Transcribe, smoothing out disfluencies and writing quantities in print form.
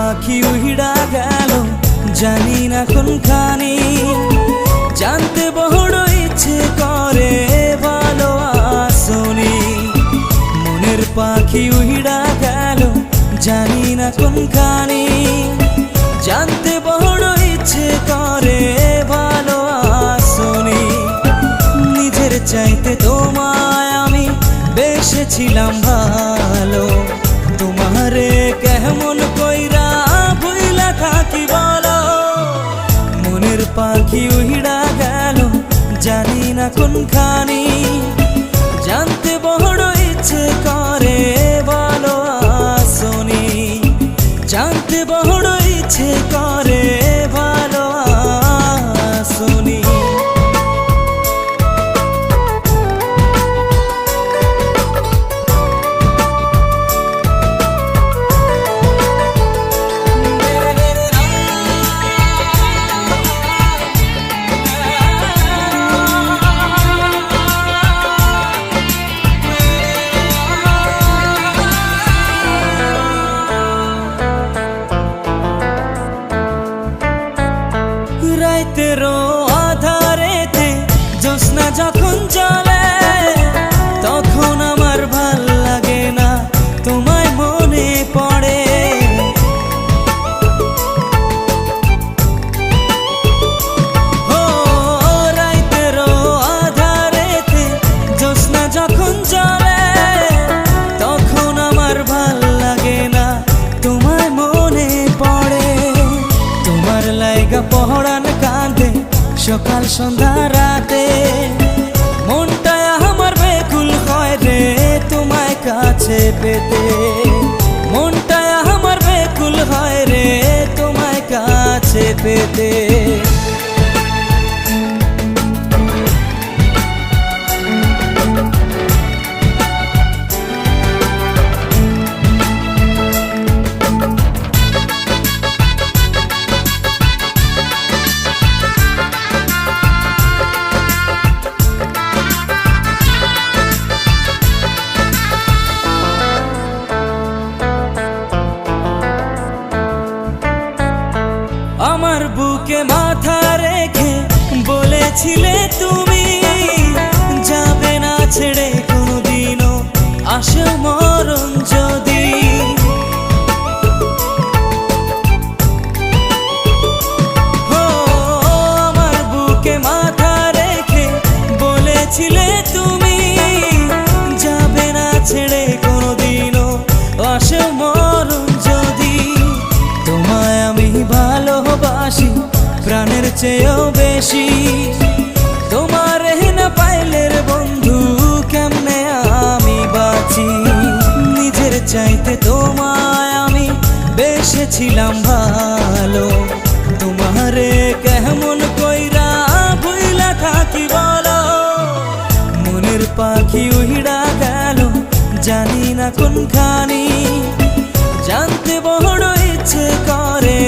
পাখি উড়া গেল জানি না কোনখানি, জানতে বড় ইচ্ছে করে ভালো আসনি। মনের পাখি উড়া গেল জানি না কোনখানি, জানতে বড় ইচ্ছে করে ভালো আসনি। নিজের চাইতে তোমায় আমি বেসেছিলাম ভালো, তোমারে কেমন কইরা ভুইলা থাকি বলো। মনের পাখি উড়া গেল জানি না কোনখানি, জানতে বড় ইচ্ছে করে ভালো আসনি। জানতে বড় ইচ্ছে করে ভালো আসনি। রাতেরও আধারেতে জ্যোৎস্না যখন চলে, তখন আমার ভাল লাগে না তোমায় মনে পড়ে। ও রাতেরও আধারেতে জ্যোৎস্না যখন চলে, তখন আমার ভাল লাগে না তোমায় মনে পড়ে। তোমার লাইগা পহরান কাঁদে সকাল সন্ধ্যা রাতে, মনটা আমার বেকুল হয় রে তোমায় কাছে পেতে। মনটা আমার বেকুল হয় রে তোমায় কাছে পেতে। আমার বুকে মাথা রেখে বলেছিলে তুমি, যাবে না ছেড়ে কোনোদিনও আসে মরণ যদি। ও আমার বুকে মাথা রেখে বলেছিলে তুমি, যাবে না ছেড়ে কোনোদিনও আসে মরণ যদি। তোমায় আমি ভালোবাসি প্রাণের চেয়েও বেশি, তোমার না পাইলে রে বন্ধু কেমনে আমি বাঁচি। নিজের চাইতে তোমায় আমি বেসেছিলাম ভালো, তোমারে কেমন কইরা ভুইলা থাকি বলো। মনের পাখি উড়া গেল জানি না কোনখানি, জানতে বড় ইচ্ছে করে